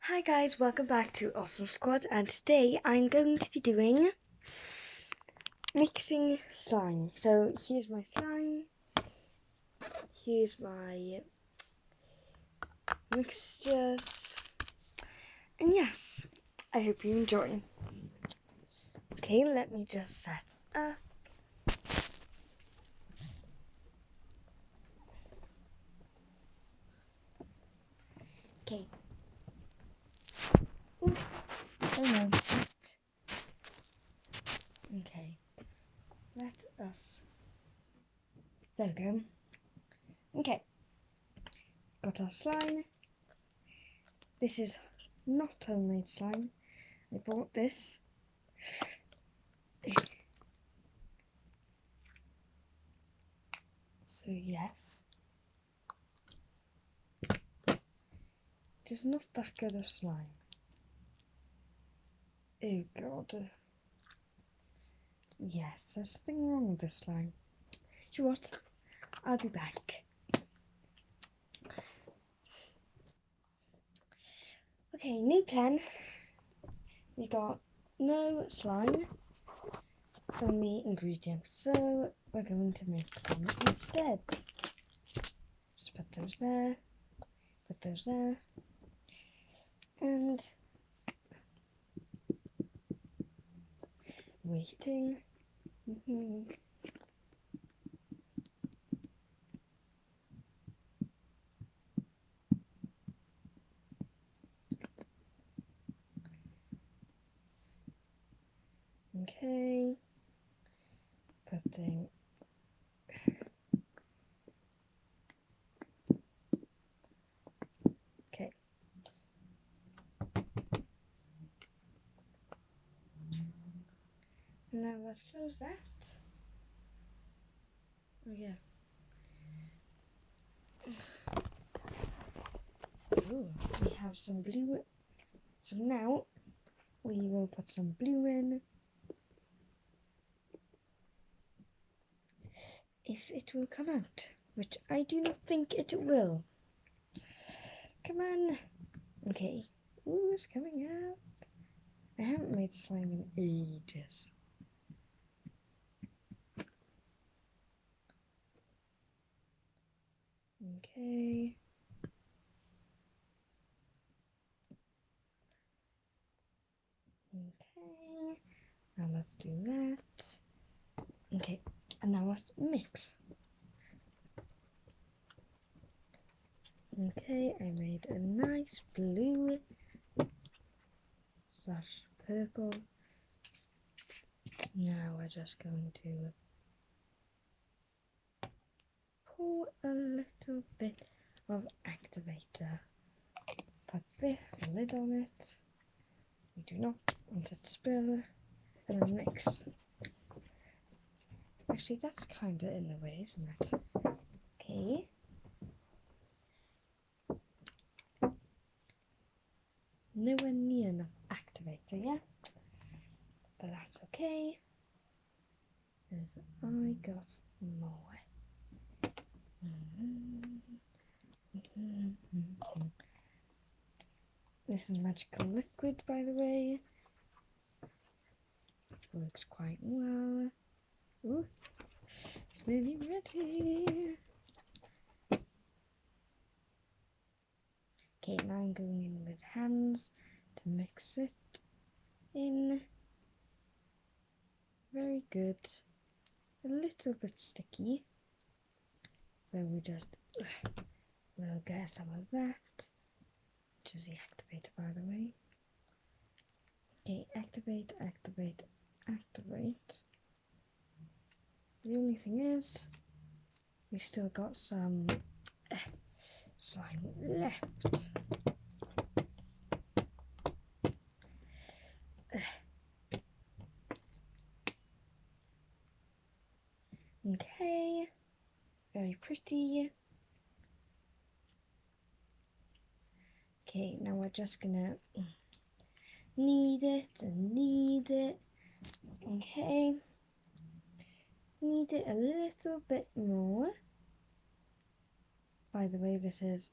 Hi guys, welcome back to Awesome Squad, and today I'm going to be doing mixing slime. So here's my slime, here's my mixtures, and yes, I hope you enjoy. Okay, let me just set up. Okay. Ooh. Oh no. Okay. Let us. There we go. Okay. Got our slime. This is not homemade slime. I bought this. So yes. It is not that good of slime. Oh god. Yes, there's something wrong with this slime. You know what? I'll be back. Okay, new plan. We got no slime from the ingredients, so we're going to make some instead. Just put those there, and waiting. Okay, putting. Okay. Now let's close that. Oh yeah. Ooh, we have some blue. So now we will put some blue in. If it will come out, which I do not think it will. Come on. Okay. Ooh, it's coming out. I haven't made slime in ages. Okay. Okay. Now let's do that. Okay. And now let's mix. Okay, I made a nice blue / purple. Now we're just going to pour a little bit of activator. Put the lid on it. We do not want it to spill. And then mix. Actually, that's kind of in the way, isn't it? Okay. Nowhere near enough activator yet, but that's okay, because I got more. This is magical liquid, by the way. It works quite well. Ooh, it's nearly ready. Okay, now I'm going in with hands to mix it in. Very good. A little bit sticky. So we just will get some of that, which is the activator, by the way. Okay, activate. The only thing is, we still got some slime left. Okay, very pretty. Okay, now we're just gonna knead it. Okay, knead it a little bit more. By the way, this is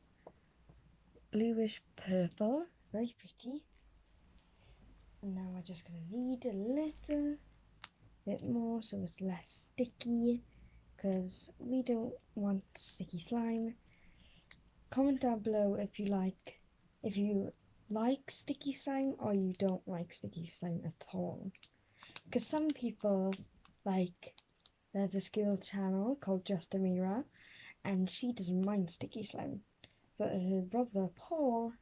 bluish purple, very pretty. And now we're just going to knead a little bit more so it's less sticky, because we don't want sticky slime. Comment down below if you like sticky slime or you don't like sticky slime at all. Because some people there's this girl channel called Just Amira, and she doesn't mind sticky slime, but her brother Paul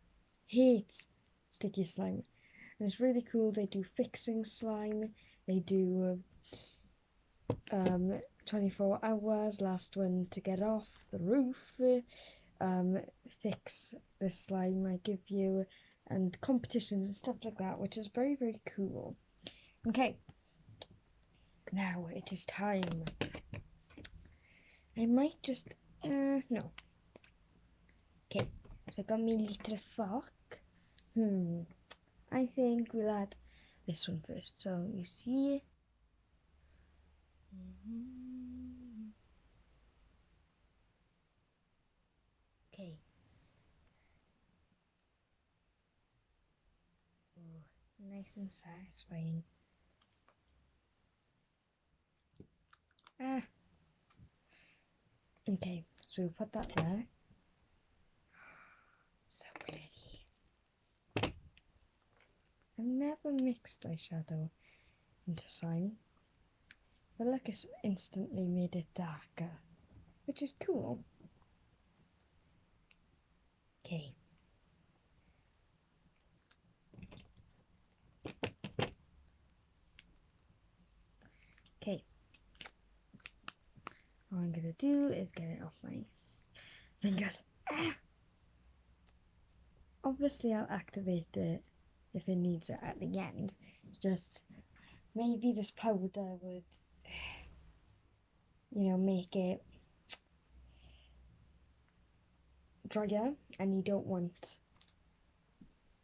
hates sticky slime. And it's really cool. They do fixing slime, they do 24 hours, last one to get off the roof, fix the slime I give you, and competitions and stuff like that, which is very, very cool. Okay, now it is time. I might just, no. Okay, so I got me a little fork. I think we'll add this one first. So you see, okay. Oh, nice and satisfying. Okay, so we'll put that there. So pretty. I've never mixed eyeshadow into slime, but look, it's instantly made it darker, which is cool. Okay. Okay. All I'm gonna do is get it off my fingers. Obviously, I'll activate it if it needs it at the end. It's just maybe this powder would, make it drier, and you don't want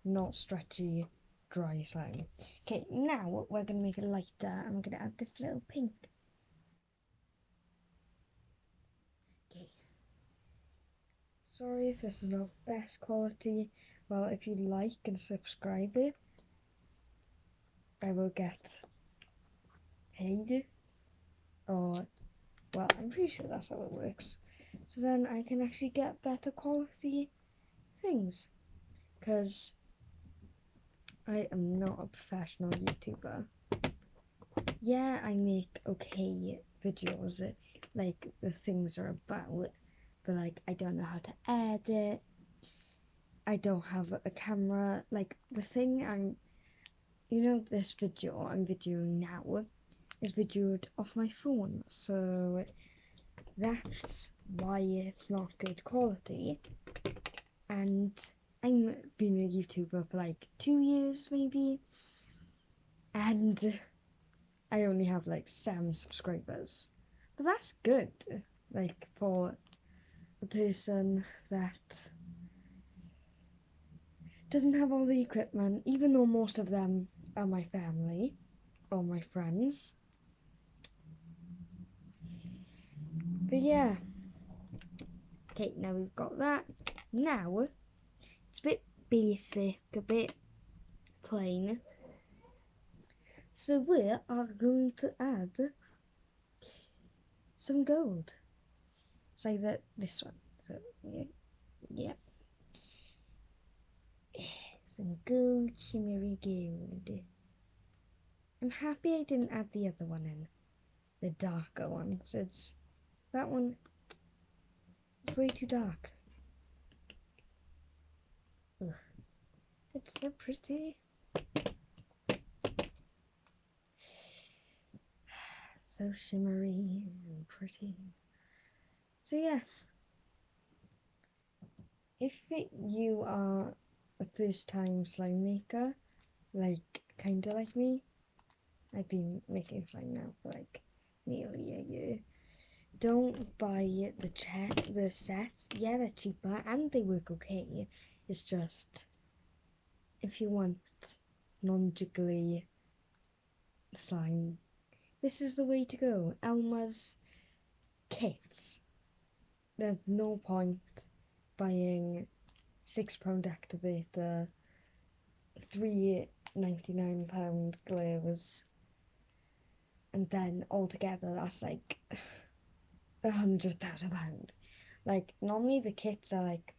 not stretchy, dry slime. Okay, now we're gonna make it lighter, and we're gonna add this little pink. Okay. Sorry if this is not best quality. Well, if you like and subscribe it, I will get paid. Or, well, I'm pretty sure that's how it works. So then I can actually get better quality things. Because I am not a professional YouTuber. Yeah, I make okay videos, like the things are about, but like I don't know how to edit. I don't have a camera. Like the thing this video I'm videoing now is videoed off my phone, so that's why it's not good quality. And I'm been a YouTuber for like 2 years maybe, and I only have like 7 subscribers, but that's good, like for a person that doesn't have all the equipment, even though most of them are my family or my friends. But yeah, okay, now we've got that. Now it's a bit basic, a bit plain, so we are going to add some gold. Say that this one. So yeah. Some gold, shimmery gold. I'm happy I didn't add the other one in, the darker one. So that one is way too dark. Ugh. It's so pretty. So shimmery and pretty. So yes, if you are a first time slime maker, kinda like me, I've been making slime now for like nearly a year. Don't buy the sets. Yeah, they're cheaper and they work okay. It's just if you want non-jiggly slime, this is the way to go. Elmer's kits. There's no point buying £6 activator £3.99 glares, and then altogether that's like £100,000. Like normally the kits are like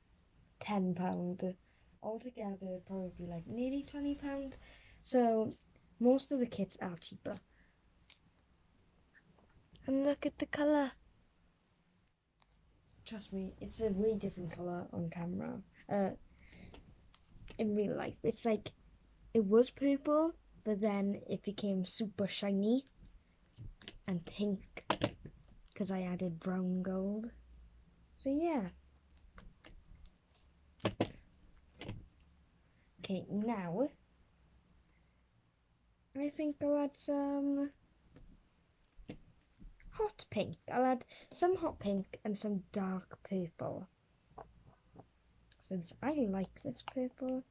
£10. Altogether it'd probably be like nearly £20. So most of the kits are cheaper. And look at the colour. Trust me, it's a way different colour on camera. In real life, it's like it was purple, but then it became super shiny and pink because I added brown gold. So yeah. Okay, now I think I'll add some hot pink. I'll add some hot pink and some dark purple. Since I like this purple,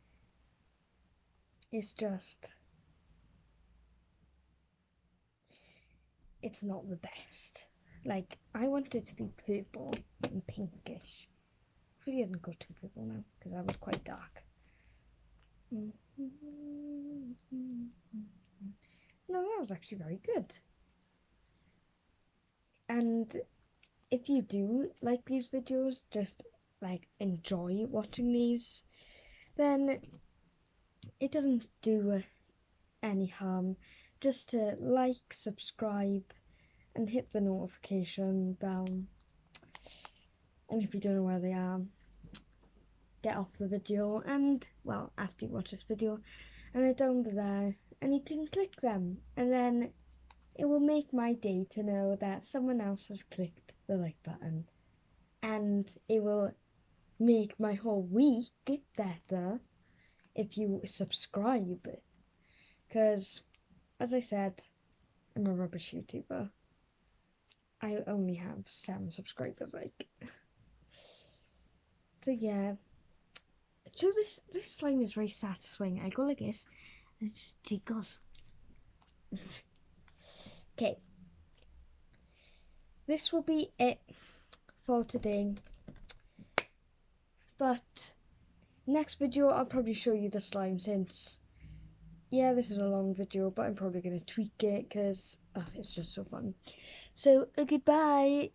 it's not the best. Like, I want it to be purple and pinkish. Hopefully I didn't go too purple now, because that was quite dark. No, that was actually very good. And if you do like these videos, just like enjoy watching these, then it doesn't do any harm just to like, subscribe, and hit the notification bell. And if you don't know where they are, get off the video and, well, after you watch this video, and they're down there, and you can click them, and then it will make my day to know that someone else has clicked the like button, and it will make my whole week better if you subscribe, because, as I said, I'm a rubbish YouTuber. I only have 7 subscribers, like. So yeah. So this slime is very satisfying. I go like this, and it just jiggles. Okay. This will be it for today. But next video I'll probably show you the slime, since yeah, this is a long video, but I'm probably going to tweak it because it's just so fun. So goodbye.